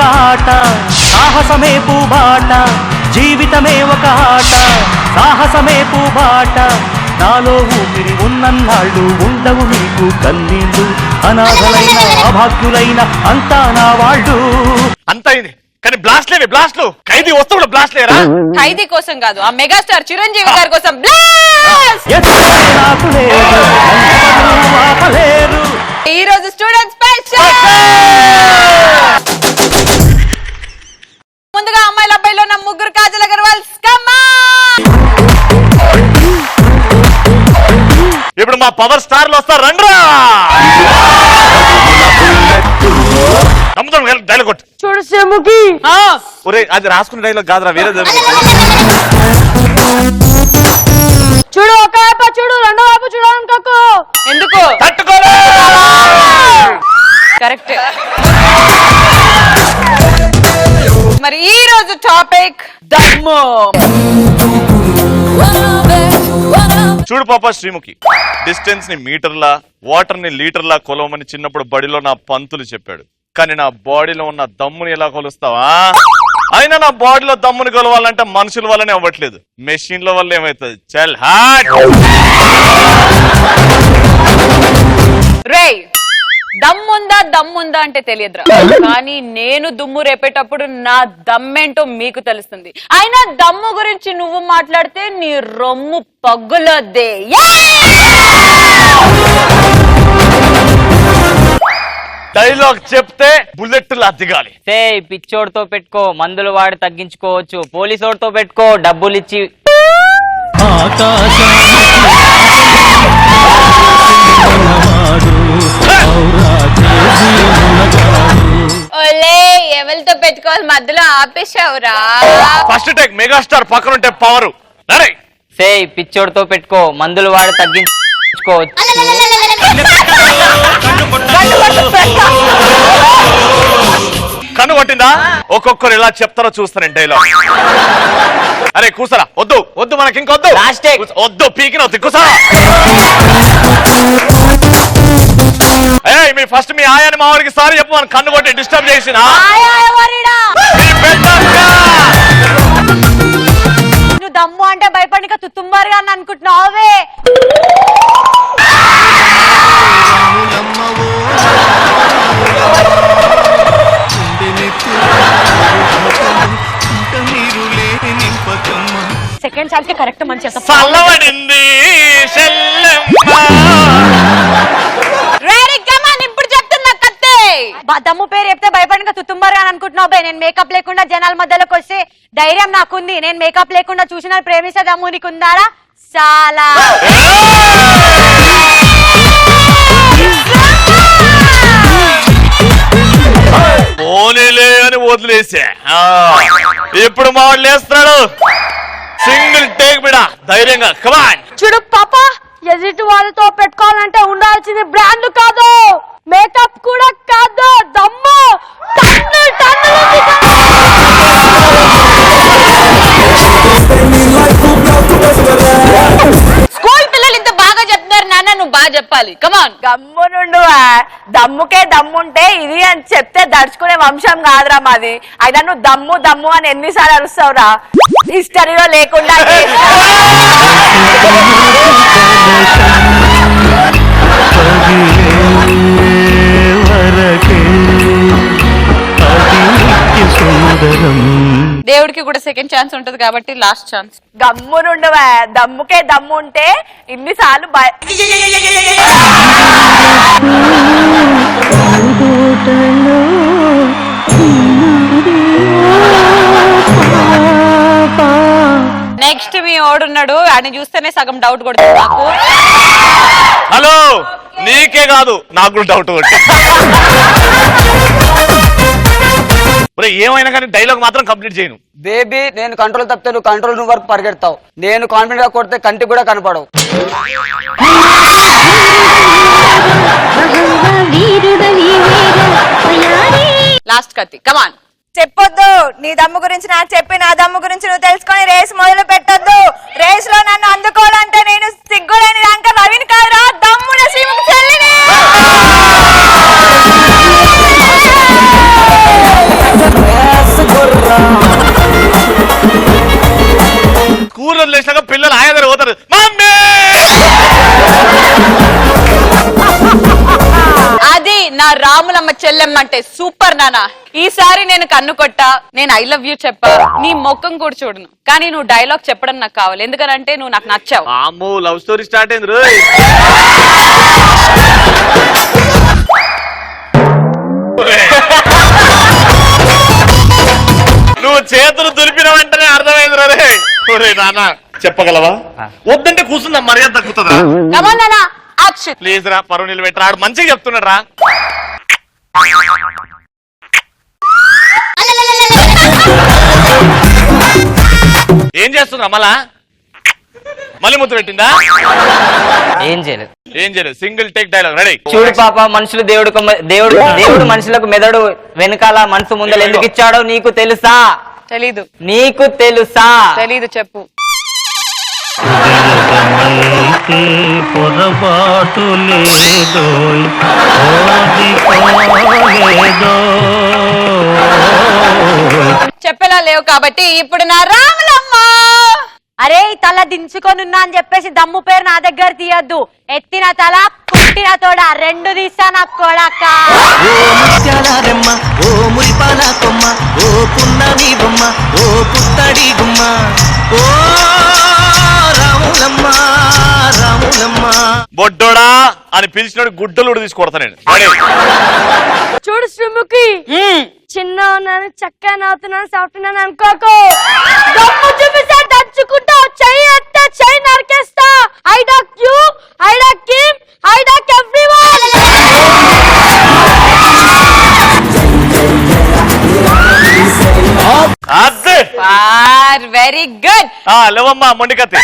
ఆట సాహసమే పూబాట జీవితమే ఒక ఆట సాహసమే పూబాట నాలో ఊపిరి ఉన్నన్నాళ్ళు ఉండవు నీకు కన్నీళ్ళు అనాథలైన అభాగ్యులైన అంతా నా వాళ్ళు అంతా ఇది కానీ బ్లాస్ట్లు ఖైదీ వస్తువులు బ్లాస్ట్ లేరా ఖైదీ కోసం కాదు ఆ మెగాస్టార్ చిరంజీవి గారి కోసం ఈ రోజు స్టూడెంట్ స్పెషల్ ముందుగా అమ్మాయిల అబ్బాయిలో ఉన్న ముగ్గురు కాజల్ అగర్వాల్ ఇప్పుడు మా పవర్ స్టార్లు వస్తారు రండ్రా డైలాగ్ కొట్టు చూడు సెముకి అది రాసుకున్న డైలాగ్ కాదురా వేరే చూడు ఒక వైపు చూడు రెండో వైపు చూడాలనుకోకు ఎందుకు కరెక్ట్ మరి ఈ రోజు టాపిక్ దమ్ము చూడు పాప శ్రీముఖి డిస్టెన్స్ ని మీటర్లా వాటర్ ని లీటర్లా కొలవమని చిన్నప్పుడు బడిలో నా పంతులు చెప్పాడు కానీ నా బాడీలో ఉన్న దమ్ముని ఎలా కొలుస్తావా అయినా నా బాడీలో దమ్ముని కొలవాలంటే మనుషుల వల్లనే అవ్వట్లేదు మెషిన్ల వల్ల ఏమవుతుంది చల్ హాట్ రే దమ్ముందా అంటే తెలియదురా కానీ నేను దుమ్ము రేపేటప్పుడు నా దమ్మేంటో మీకు తెలుస్తుంది అయినా దమ్ము గురించి నువ్వు మాట్లాడితే నీ రొమ్ము పగ్గులొద్దే డైలాగ్ చెప్తే బుల్లెట్లు అద్దిగాలి పిచ్చోడితో పెట్టుకో మందులు వాడి తగ్గించుకోవచ్చు పోలీసోడితో పెట్టుకో డబ్బులు ఇచ్చి ఎవరితో పెట్టుకోవాలి మధ్యలో ఆపేశావురా ఫస్ట్ టేక్ మెగాస్టార్ పక్కన ఉంటే పవర్ పిచ్చోడితో పెట్టుకో మందులు వాడి తగ్గించుకోవచ్చు కన్ను కొట్టిందా ఒక్కొక్కరు ఎలా చెప్తారో చూస్తాను డైలాగ్ అరే కూసరా వద్దు మనకి ఇంకొద్దు వద్దు పీకిన కూసరా మీ ఫస్ట్ మీ ఆయాని మా వారికి సారీ చెప్పు మన కన్ను కొట్టి డిస్టర్బ్ చేసిన నువ్వు దమ్ము అంటే భయపడిక తుమ్మారుగా అని అనుకుంటున్నావే సెకండ్ సార్కి కరెక్ట్ మంచి ఇప్పుడు చెప్తున్నా కత్తే దమ్ము పేరు చెప్తే భయపడిన తుమ్మారు అని అనుకుంటున్నావు బే నేను మేకప్ లేకుండా జనాల మధ్యలోకి వస్తే ధైర్యం నాకుంది నేను మేకప్ లేకుండా చూసిన ప్రేమిస్తే దమ్ము నీకుందారా చాలా పోనీలే అని వదిలేసా ఇప్పుడు మా వాళ్ళు వేస్తున్నాడు సింగిల్ టేక్ బిడా ధైర్యంగా కమాన్ చూడు పాప ఎదుటి వాళ్ళతో పెట్టుకోవాలంటే ఉండాల్సింది బ్రాండ్ కాదు మేకప్ కూడా కాదు దమ్ము స్కూల్ పిల్లలు ఇంత బాగా చెప్తున్నారు నాన్న నువ్వు బాగా చెప్పాలి కమాన్ గమ్మునుండు దమ్ముకే దమ్ముంటే ఇది అని చెప్తే దడుచుకునే వంశం కాదురా మాది అయినా నువ్వు దమ్ము అని ఎన్నిసార్లు అరుస్తావురా హిస్టరీలో లేకుండా దేవుడికి కూడా సెకండ్ ఛాన్స్ ఉంటది కాబట్టి లాస్ట్ ఛాన్స్ గమ్మునుండు దమ్ముకే దమ్ముంటే ఇన్నిసార్లు నెక్స్ట్ మీ ఓడున్నాడు ఆయన చూస్తేనే సగం డౌట్ కొడుతుంది నాకు హలో నీకే కాదు నాకు కూడా డౌట్ కొట్టి ఏమైనా కానీ డైలాగ్ మాత్రం కంప్లీట్ చేయను బేబీ నేను కంట్రోల్ తప్పితే నువ్వు కంట్రోల్ రూమ్ వరకు పరిగెడతావు నేను కాన్ఫిడెంట్ గా కొడితే కంటికి కూడా కనపడవు లాస్ట్ కత్తి కమాన్ చెప్పొద్దు నీ దమ్ము గురించి నాకు చెప్పి నా దమ్ము గురించి నువ్వు తెలుసుకొని రేస్ మొదలు పెట్టొద్దు రేస్ లో నన్ను అందుకోవాలంటే నేను సిగ్గులేని దాకా రవిని కాదురా దమ్మున శ్రీముఖి చెల్లిని లేచినాక పిల్లలు ఆయన దగ్గర పోతారు, మమ్మీ అది నా రాములమ్మ చెల్లెమ్మ అంటే సూపర్ నానా. ఈసారి నేను కన్ను కొట్టా, నేను ఐ లవ్ యూ చెప్పా, నీ ముఖం కూడా చూడను, కానీ నువ్వు డైలాగ్ చెప్పడం నాకు కావాలి. ఎందుకంటే నువ్వు నాకు నచ్చావు. అమ్మో లవ్ స్టోరీ స్టార్ట్ అయింది రోయ్. నువ్వు చేతులు దులిపిన వెంటనే అర్థమైంది రే. ఒరే నాన్న చెప్పగలవా? వద్దంటే కూర్చుందా మర్యాద తగ్గుతుందా? కమాన్ నానా యాక్షన్. ప్లీజ్ రా, పరువు నిలబెట్టరా, ఆడు మంచిగా చెప్తున్నాడు రా. ఏం చేస్తున్నా మళ్ళీ ముద్దు పెట్టిందా? ఏం చేయలేదు. ఏం చేయలేదు, సింగిల్ టేక్ డైలాగ్ రెడీ. చూడు పాప, మనుషులు దేవుడు మనుషులకు మెదడు వెనకాల మనసు ముందర ఎందుకు ఇచ్చాడో నీకు తెలుసా? తెలీదు. నీకు తెలుసా? తెలీదు, చెప్పు. పొరపాటు లేదో చెప్పేలా లేవు కాబట్టి ఇప్పుడు నా రాములమ్మ. అరే తల దించుకొనున్నా అని చెప్పేసి దమ్ము పేరు నా దగ్గర తీయద్దు. ఎత్తిన తల పుట్టిన తోడ రెండు తీసా నా కొడక. ఓ ముత్యాలరెమ్మ, ఓ మురిపాల కొమ్మ, ఓ పున్నమి బొమ్మ, ఓ పుత్తడి గుమ్మ, ఓ రాములమ్మ రాములమ్మ. బొడ్డోడా అని పిలిచినోడు గుడ్డలు తీసి కొడతా నేను. చూడు శ్రీముఖి, చిన్న ఉన్నాను, చక్కగా నవ్వుతున్నాను, సాఫ్ట్ ఉన్నాను అనుకోకు. దమ్ము చూపిస్తా, దంచుకుంటా, చెయ్యి ఎత్తే చెయ్యి నరికేస్తా. I dock you, I dock Kim, I dock everyone. అదే వెరీ గుడ్. లేవమ్మా మొండికత్తి.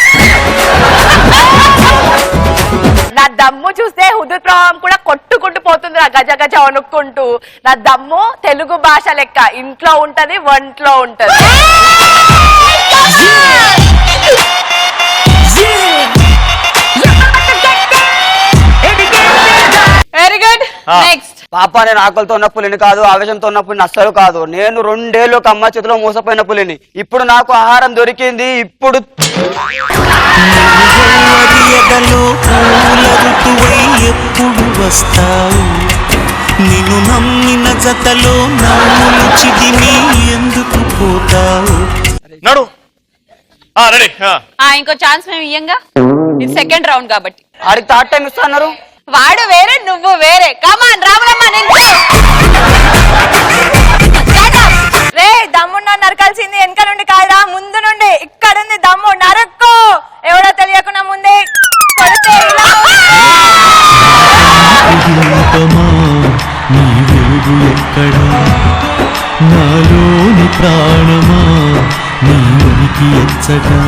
నా దమ్ము చూస్తే హుదూద్ ప్రభావం కూడా కొట్టుకుంటూ పోతుంది రా, గజ గజ వణుక్కుంటూ. నా దమ్ము తెలుగు భాష లెక్క, ఇంట్లో ఉంటది, వంట్లో ఉంటది. Very good. నెక్స్ట్. పాప నేను ఆకలితో ఉన్న పులిని కాదు, ఆవేశంతో ఉన్న పులిని అస్సలు కాదు. నేను 2 ఏళ్ళు ఒక అమ్మ చేతిలో మోసపోయిన పులిని. ఇప్పుడు నాకు ఆహారం దొరికింది. ఇప్పుడు ఎప్పుడు వస్తావు? నిన్ను నమ్మిన జతలో నమ్ములు చిదిమి ఎందుకు పోతావు? నడు రెడీ. ఇంకో ఛాన్స్ మేము ఇయ్యంగా, ఇది సెకండ్ రౌండ్ కాబట్టి. ఆడికి థర్డ్ టైం ఇస్తా అన్నారు. వాడు వేరే, నువ్వు వేరే. కమాన్ రాములమ్మ, రే దమ్మున్న నరకాల్సింది వెనక నుండి కాదురా, ముందు నుండి. ఇక్కడుంది దమ్ము, నరక్కో. ఎవడో తెలియకుండా ముందే కొడితే ఇలా. నీ వెలుగు ఎక్కడా? నాలోని ప్రాణమా నీ ఉనికి ఎచ్చగా?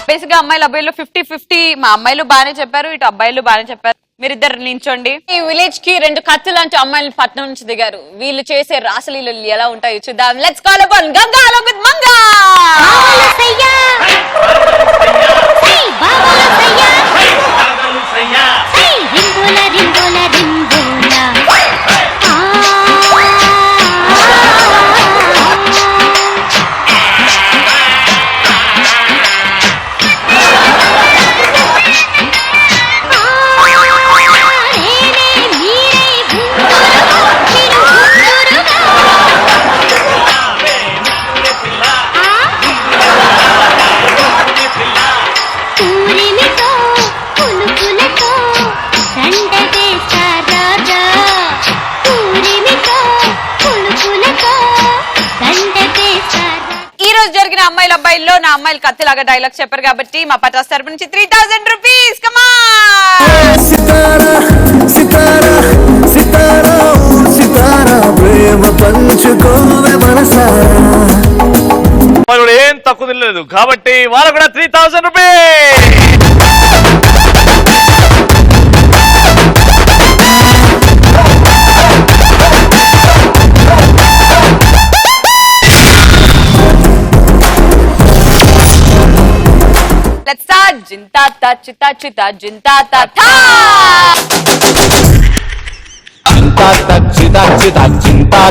బేసిక్ గా అమ్మాయిలు అబ్బాయిలు 50-50. మా అమ్మాయిలు బాగానే చెప్పారు, ఇటు అబ్బాయిలు బాగానే చెప్పారు. మీరిద్దరు నించోండి. ఈ విలేజ్ కి 2 కత్తులు లాంటి అమ్మాయిలు పట్నం నుంచి దిగారు. వీళ్ళు చేసే రాసలీలలు ఎలా ఉంటాయో చూద్దాం. Let's call upon Ganga along with Manga. అమ్మాయిల అబ్బాయిల్లో నా అమ్మాయిలు కత్తిలాగా డైలాగ్స్ చెప్పారు కాబట్టి మా పటాస్ తరపు నుంచి 3000 రూపీస్. కమాన్ సితారా సితారా సితారా సితారా ప్రేమ పంచుకోవే మనసారా. వాళ్ళు ఏం తక్కువ తినలేదు కాబట్టి వాళ్ళు కూడా 3000 rupees. Let's start. Jinta ta chita chita jinta ta tha. చింతా చింతా చింతా చింతా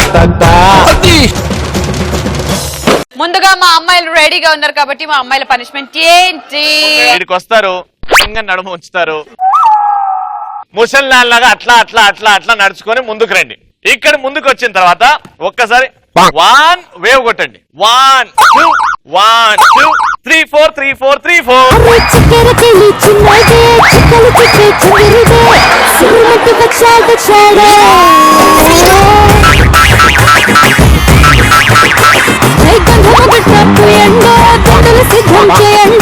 ముందుగా మా అమ్మాయిలు రెడీగా ఉన్నారు కాబట్టి మా అమ్మాయిల పనిష్మెంట్ ఏంటి? వీడికి వస్తారు, నడుము ఉంచుతారు, ముసల్లాగా అట్లా అట్లా అట్లా అట్లా నడుచుకొని ముందుకు రండి. ఇక్కడ ముందుకు వచ్చిన తర్వాత ఒక్కసారి 1 వేవ్ కొట్టండి. 1 2 1 2 3 4 3 4 3 4. సిద్ధం చేయండి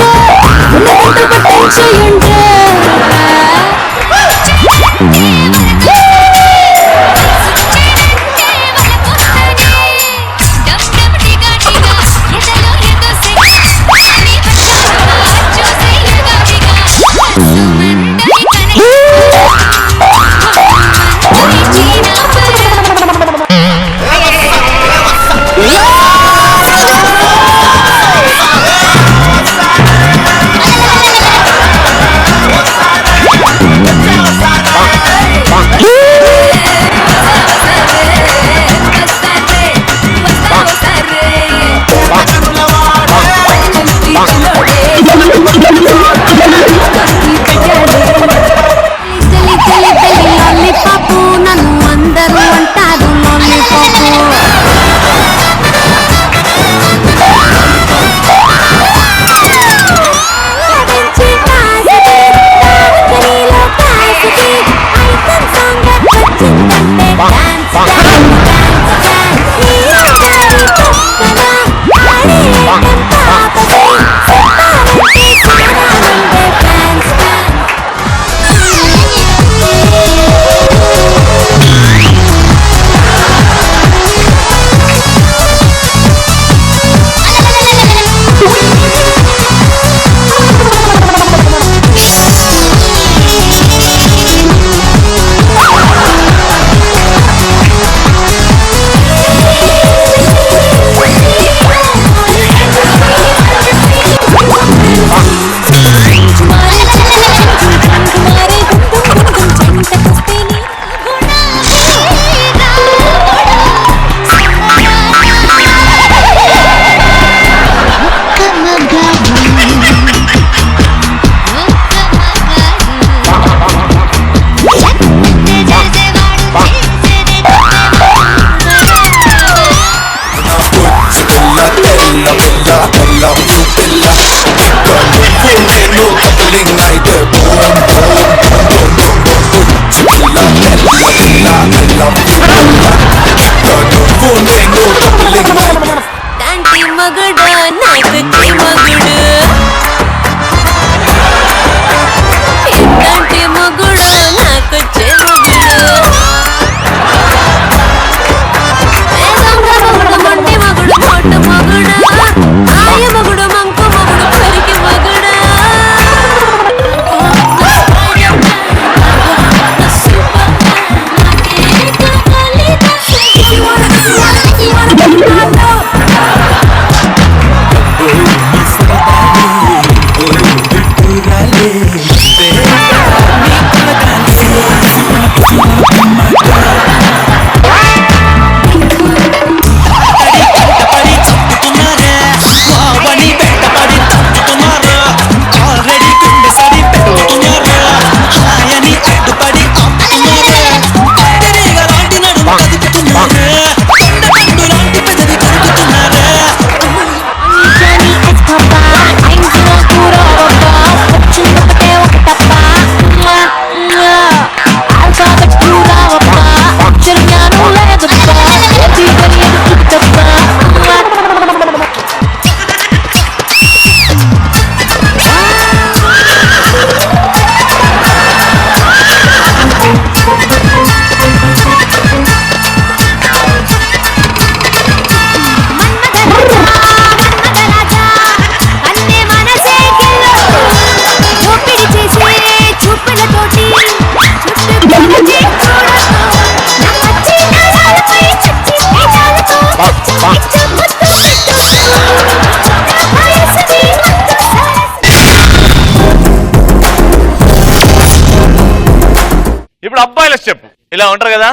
ఇప్పుడు అబ్బాయిల స్టెప్ ఇలా ఉంటారు కదా,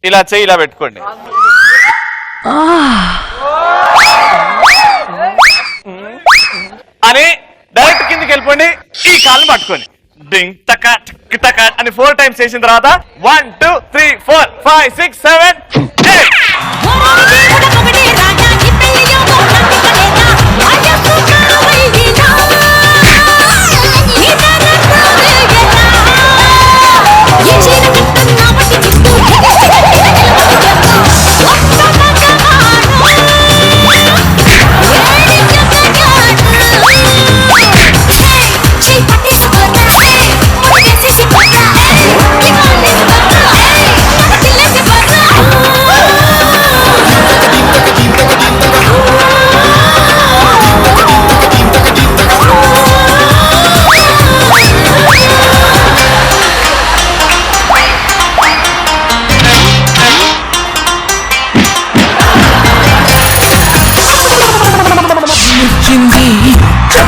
ఇలా చెయ్యి ఇలా పెట్టుకోండి. కానీ డైరెక్ట్ కిందికి వెళ్ళిపోండి ఈ కాళ్ళని పట్టుకొని డింగ్ టక టిక్ టక అని 4 టైమ్స్ చేసిన తర్వాత 1 2 3 4 5 6 7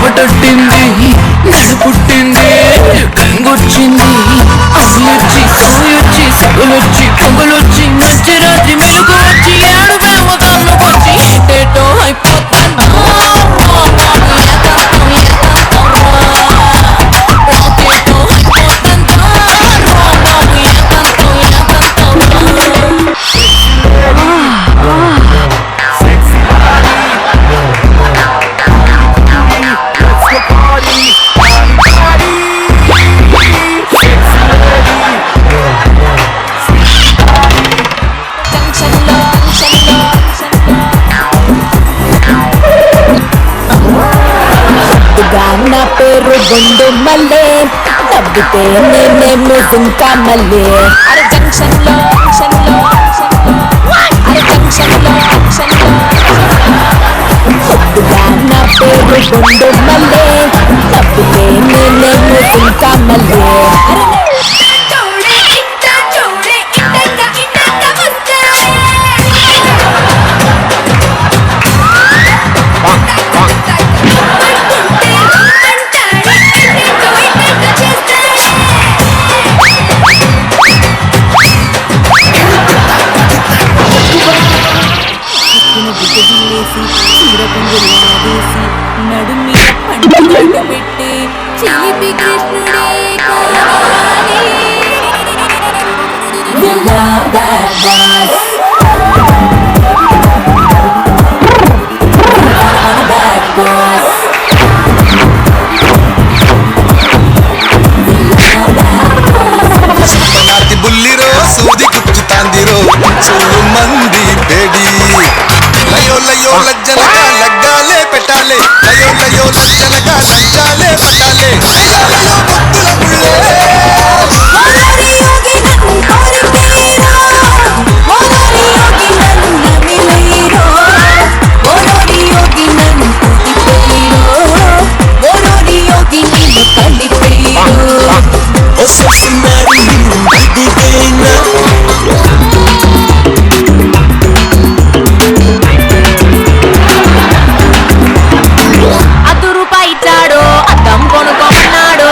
చెమటొట్టింది నడుపుట్టింది కంగొచ్చింది అసలొచ్చి సోయొచ్చి సగులొచ్చి పొగలొచ్చి మధ్యరాత్రి మెలకు వచ్చి ఏడువేమ కళ్ళకొచ్చి ఏటేటో అయిపోతాను నా పేరు గుండు మల్లే తప్పితే నేనేమి ఇంకా మల్లే అరే జంక్షన్ లో అరే జంక్షన్ లో నా పేరు గుండు మల్లే తప్పితే నేనేమి ఇంకా మల్లే నడుమి పండు పెట్టి చిలిపి కృష్ణుడే బుల్లిరో సూది కుచ్చుతాందిరో చూడు మంది బేడి లయో లయో లజ్జనగా లగ్గాలే పెట్టాలే లయో లయో లజ్జనగా లజ్జాలే పట్టాలే లయో లయో భక్తుల పుల్లే రూపాయి ఇచ్చాడు అద్దం కొనుక్కోమన్నాడు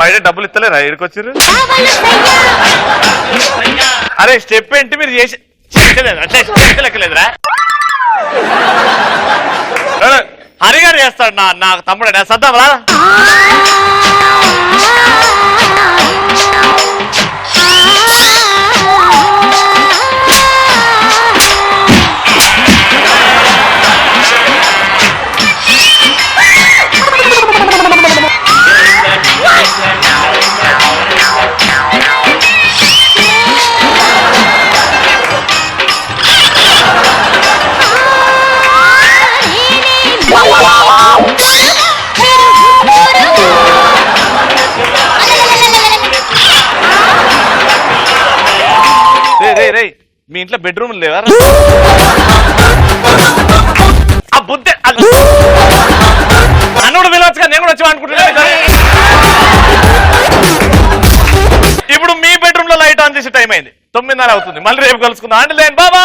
బయట డబ్బులు ఇస్తలేరా ఎడుకొచ్చారు? అరే స్టెప్ ఏంటి మీరు చేసి లెక్కలేదురా? హరిగారు చేస్తాడు నా తమ్ముడు సద్దాంరా. రే మీ ఇంట్లో బెడ్రూమ్ లేవా? ఆ బుద్ధి అన్నుడు విలవచ్చుగా నేను కూడా వచ్చి అనుకుంటున్నా. ఇప్పుడు మీ బెడ్రూమ్ లో లైట్ ఆన్ చేసే టైం అయింది, 9:30 అవుతుంది. మళ్ళీ రేపు కలుసుకుందాం. అంటే బాబా.